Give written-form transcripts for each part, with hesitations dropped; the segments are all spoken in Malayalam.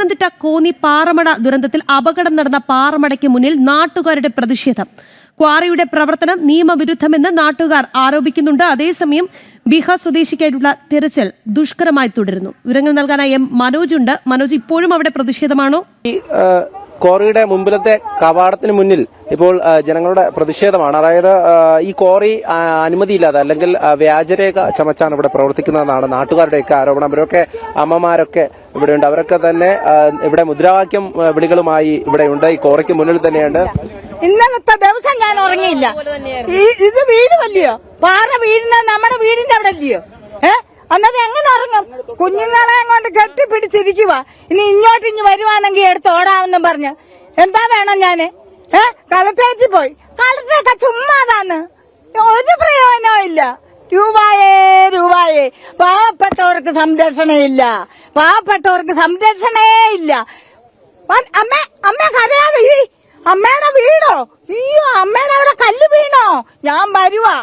പത്തനംതിട്ട കോന്നി പാറമട ദുരന്തത്തിൽ അപകടം നടന്ന പാറമടയ്ക്ക് മുന്നിൽ നാട്ടുകാരുടെ പ്രതിഷേധം. ക്വാറിയുടെ പ്രവർത്തനം നിയമവിരുദ്ധമെന്ന് നാട്ടുകാർ ആരോപിക്കുന്നുണ്ട്. അതേസമയം ബീഹാർ സ്വദേശിക്കായിട്ടുള്ള തിരച്ചിൽ ദുഷ്കരമായി തുടരുന്നു. വിവരങ്ങൾ നൽകാനായി മനോജ് ഉണ്ട്. മനോജ്, ഇപ്പോഴും അവിടെ പ്രതിഷേധമാണോ? ക്വാറിയുടെ മുമ്പിലത്തെ കവാടത്തിന് മുന്നിൽ ഇപ്പോൾ ജനങ്ങളുടെ പ്രതിഷേധമാണ്. അതായത് ഈ ക്വാറി അനുമതിയില്ലാതെ അല്ലെങ്കിൽ വ്യാജരേഖ ചമച്ചാണ് ഇവിടെ പ്രവർത്തിക്കുന്നതെന്നാണ് നാട്ടുകാരുടെയൊക്കെ ആരോപണം. അവരൊക്കെ അമ്മമാരൊക്കെ ഇവിടെയുണ്ട്. അവരൊക്കെ തന്നെ ഇവിടെ മുദ്രാവാക്യം വിളികളുമായി ഇവിടെയുണ്ട്. ഈ ക്വാറിക്ക് മുന്നിൽ തന്നെയുണ്ട്. ഇന്നലത്തെ ദിവസം ഞാൻ ഉറങ്ങിയില്ല. ഇത് വീട് വല്ലയോ, പാറ വീടിന നമ്മുടെ വീടിന്റെ അവിടെ ഇല്ലയോ? അന്നേരം എങ്ങനെ ഉറങ്ങും? കുഞ്ഞുങ്ങളെ കൊണ്ട് കെട്ടിപ്പിടിച്ചിരിക്കുക. ഇനി ഇങ്ങോട്ട് വരുവാണെങ്കിൽ എടുത്ത് ഓടാമെന്നും പറഞ്ഞ് എന്താ വേണം ഞാന്? കളക്ടറേറ്റിൽ പോയി. കളക്ടറൊക്കെ ചുമ്മാതാന്ന്, ഒരു പ്രയോജനവും ഇല്ല. രൂപായേ പാവപ്പെട്ടവർക്ക് സംരക്ഷണയില്ല, പാവപ്പെട്ടവർക്ക് സംരക്ഷണേ ഇല്ല. അമ്മ കരയാതെ, ഈ അമ്മയുടെ വീടോ? അയ്യോ, അമ്മയുടെ അവിടെ കല്ല് വീണോ? ഞാൻ വരുവാ.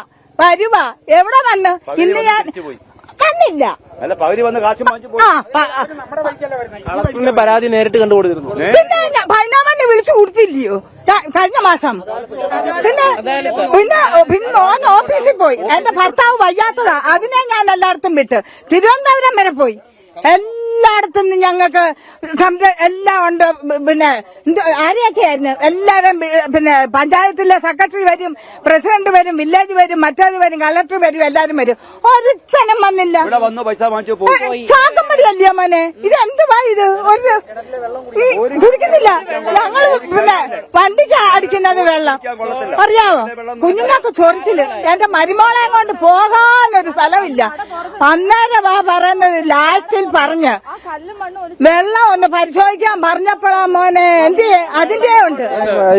എവിടെ വന്ന് ഇന്ന് ഞാൻ കണ്ടില്ല. പരാതി നേരിട്ട് കണ്ടുകൊടുത്തിരുന്നു. പിന്നെ ഭൈനാമണ്ണി വിളിച്ചു കൊടുത്തില്ലയോ കഴിഞ്ഞ മാസം? പിന്നെ ഓൻ ഓഫീസിൽ പോയി. എന്റെ ഭർത്താവ് വയ്യാത്തതാ, അതിനെ ഞാൻ എല്ലായിടത്തും വിട്ട് തിരുവനന്തപുരം വരെ പോയി. എല്ലായിടത്തും ഞങ്ങൾക്ക് എല്ലാം ഉണ്ട്. പിന്നെ ആരെയൊക്കെയായിരുന്നു എല്ലാവരും? പിന്നെ പഞ്ചായത്തിലെ സെക്രട്ടറി വരും, പ്രസിഡന്റ് വരും, വില്ലേജ് വരും, മറ്റേത് വരും, കളക്ടർ വരും, എല്ലാരും വരും. ഒരുത്തനും വന്നില്ല. ചാക്കമ്പടിയല്ലയോ മോനെ? ഇത് എന്തുവാ ഇത്? ഒരു കുടിക്കുന്നില്ല. ഞങ്ങള് പിന്നെ വണ്ടിക്ക് അടിക്കുന്നത് വെള്ളം അറിയാവോ? കുഞ്ഞുങ്ങൾക്ക് ചൊറിച്ചില്. എന്റെ മരുമോളെ കൊണ്ട് പോകാനൊരു സ്ഥലമില്ല. അന്നേരം പറയുന്നത് ലാസ്റ്റിൽ പറഞ്ഞ് വെള്ളം ഒന്ന് പരിശോധിക്കാൻ പറഞ്ഞപ്പോഴാ മോനെ അതിന്റെ ഉണ്ട്.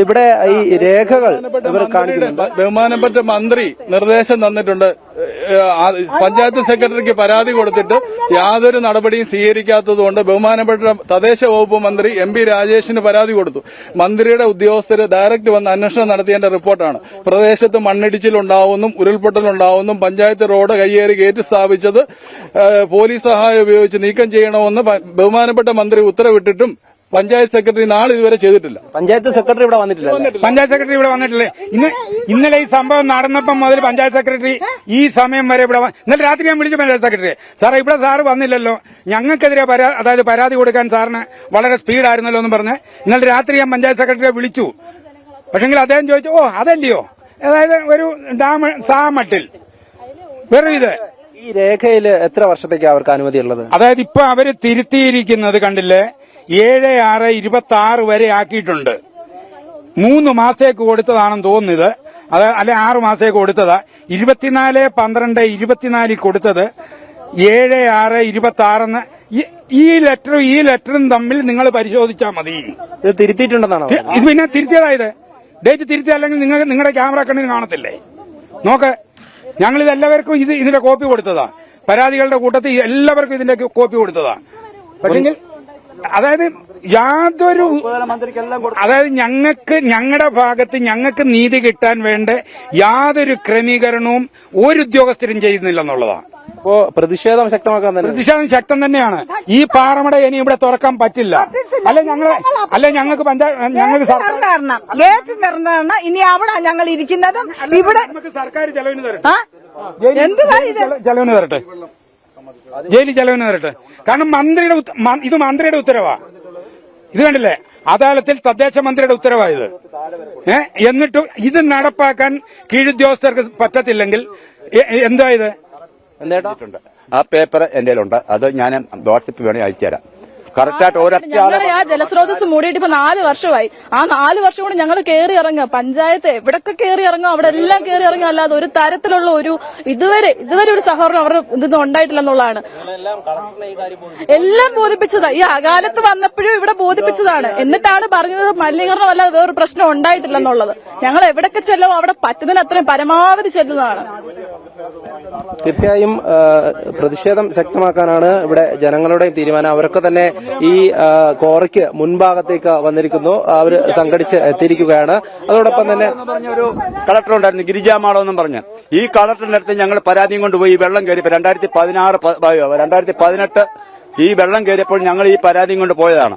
ഇവിടെ ഈ രേഖകൾ ബഹുമാനപ്പെട്ട മന്ത്രി നിർദ്ദേശം തന്നിട്ടുണ്ട്. പഞ്ചായത്ത് സെക്രട്ടറിക്ക് പരാതി കൊടുത്തിട്ട് യാതൊരു നടപടിയും സ്വീകരിക്കാത്തതുകൊണ്ട് ബഹുമാനപ്പെട്ട തദ്ദേശ വകുപ്പ് മന്ത്രി MP രാജേഷിന് പരാതി കൊടുത്തു. മന്ത്രിയുടെ ഉദ്യോഗസ്ഥര് ഡയറക്റ്റ് വന്ന് അന്വേഷണം നടത്തിയതിന്റെ റിപ്പോർട്ടാണ്. പ്രദേശത്ത് മണ്ണിടിച്ചിലുണ്ടാവുന്നും ഉരുൾപൊട്ടലുണ്ടാവുന്നും പഞ്ചായത്ത് റോഡ് കയ്യേറി ഗേറ്റ് സ്ഥാപിച്ചത് പോലീസ് സഹായം ഉപയോഗിച്ച് നീക്കം ചെയ്യണമെന്ന് ബഹുമാനപ്പെട്ട മന്ത്രി ഉത്തരവിട്ടിട്ടും പഞ്ചായത്ത് സെക്രട്ടറി നാളെ ഇതുവരെ ചെയ്തിട്ടില്ല. പഞ്ചായത്ത് സെക്രട്ടറി ഇവിടെ വന്നിട്ടില്ലേ? ഇന്നലെ ഈ സംഭവം നടന്നപ്പം മുതൽ പഞ്ചായത്ത് സെക്രട്ടറി ഈ സമയം വരെ ഇവിടെ ഇന്നലെ രാത്രി ഞാൻ വിളിച്ചു പഞ്ചായത്ത് സെക്രട്ടറി. സാറേ, ഇവിടെ സാറ് വന്നില്ലല്ലോ, ഞങ്ങൾക്കെതിരെ അതായത് പരാതി കൊടുക്കാൻ സാറിന് വളരെ സ്പീഡായിരുന്നല്ലോ എന്ന് പറഞ്ഞ് ഇന്നലെ രാത്രി ഞാൻ പഞ്ചായത്ത് സെക്രട്ടറിയെ വിളിച്ചു. പക്ഷെങ്കിൽ അദ്ദേഹം ചോദിച്ചു, അതല്ലയോ, അതായത് ഒരു ഡാം സാമട്ടിൽ വെറും ഇത്. ഈ രേഖയിൽ എത്ര വർഷത്തേക്ക് അവർക്ക് അനുമതി ഉള്ളത്? അതായത് ഇപ്പൊ അവര് തിരുത്തിയിരിക്കുന്നത് കണ്ടില്ലേ, 7/6/26 വരെ ആക്കിയിട്ടുണ്ട്. 3 മാസത്തേക്ക് കൊടുത്തതാണെന്ന് തോന്നുന്നത്. അല്ലെ 6 മാസത്തേക്ക് കൊടുത്തതാ. 24/12/24 കൊടുത്തത് 7/6/26. ഈ ലെറ്ററും തമ്മിൽ നിങ്ങൾ പരിശോധിച്ചാൽ മതി. ഇത് തിരുത്തിയിട്ടുണ്ടെന്നാണ്. ഇത് പിന്നെ തിരുത്തിയതായത് ഡേറ്റ് തിരുത്തി, അല്ലെങ്കിൽ നിങ്ങളുടെ ക്യാമറ കണ്ണിന് കാണത്തില്ലേ? നോക്ക്, ഞങ്ങളിത് എല്ലാവർക്കും ഇതിന്റെ കോപ്പി കൊടുത്തതാ. പരാതികളുടെ കൂട്ടത്തിൽ എല്ലാവർക്കും ഇതിന്റെ കോപ്പി കൊടുത്തതാ. പക്ഷെങ്കിൽ അതായത് ഞങ്ങളുടെ ഭാഗത്ത് ഞങ്ങൾക്ക് നീതി കിട്ടാൻ വേണ്ട യാതൊരു ക്രമീകരണവും ഒരു ഉദ്യോഗസ്ഥരും ചെയ്യുന്നില്ലെന്നുള്ളതാണ്. അപ്പോ പ്രതിഷേധം ശക്തം തന്നെയാണ്. ഈ പാറമട ഇനി ഇവിടെ തുറക്കാൻ പറ്റില്ല. ഞങ്ങൾക്ക് ഗേറ്റ് തുറന്ന ഇനി അവിടെ ഞങ്ങൾ ഇരിക്കുന്നതും ഇവിടെ സർക്കാർ ചെലവിന് തരട്ടെ, ജയിലിൽ ചെലവിന് തരട്ടെ. കാരണം മന്ത്രിയുടെ ഉത്തരവാ. ഇത് കണ്ടില്ലേ, അദാലത്തിൽ തദ്ദേശ മന്ത്രിയുടെ ഉത്തരവായത്. എന്നിട്ട് ഇത് നടപ്പാക്കാൻ കീഴുദ്യോഗസ്ഥർക്ക് പറ്റത്തില്ലെങ്കിൽ എന്താ ഇത്? ആ പേപ്പർ എന്റെ കയ്യിലുണ്ട്. അത് ഞാൻ വാട്സപ്പിൽ വേണേൽ അയച്ചുതരാം. ഞങ്ങളെ ആ ജലസ്രോതസ് മൂടിയിട്ട് ഇപ്പൊ 4 വർഷമായി. ആ 4 വർഷം കൊണ്ട് ഞങ്ങൾ കയറി ഇറങ്ങുക, പഞ്ചായത്ത് എവിടൊക്കെ കയറി ഇറങ്ങുക, അവിടെ എല്ലാം കയറി ഇറങ്ങുക, അല്ലാതെ ഒരു തരത്തിലുള്ള ഒരു ഇതുവരെ ഒരു സഹകരണം അവരുടെ ഇതൊന്നും ഉണ്ടായിട്ടില്ലെന്നുള്ളതാണ്. എല്ലാം ബോധിപ്പിച്ചതാ. ഈ അകാലത്ത് വന്നപ്പോഴും ഇവിടെ ബോധിപ്പിച്ചതാണ്. എന്നിട്ടാണ് പറഞ്ഞത് മലിനീകരണം അല്ലാതെ വേറൊരു പ്രശ്നം ഉണ്ടായിട്ടില്ലെന്നുള്ളത്. ഞങ്ങൾ എവിടൊക്കെ ചെല്ലും അവിടെ പറ്റുന്നതിന് അത്രയും പരമാവധി ചെല്ലുന്നതാണ്. തീർച്ചയായും പ്രതിഷേധം ശക്തമാക്കാനാണ് ഇവിടെ ജനങ്ങളുടെ തീരുമാനം. അവരൊക്കെ തന്നെ ഈ ക്വാറിക്ക് മുൻഭാഗത്തേക്ക് വന്നിരിക്കുന്നു. അവർ സംഘടിച്ച് എത്തിയിരിക്കുകയാണ്. അതോടൊപ്പം തന്നെ ഒരു കളക്ടർ ഉണ്ടായിരുന്നു, ഗിരിജാമാളോ എന്നും പറഞ്ഞ്. ഈ കളക്ടറിന്റെ അടുത്ത് ഞങ്ങൾ പരാതിയും കൊണ്ടുപോയി. വെള്ളം കയറിയപ്പോൾ 2018 ഈ വെള്ളം കയറിയപ്പോൾ ഞങ്ങൾ ഈ പരാതിയും കൊണ്ട് പോയതാണ്.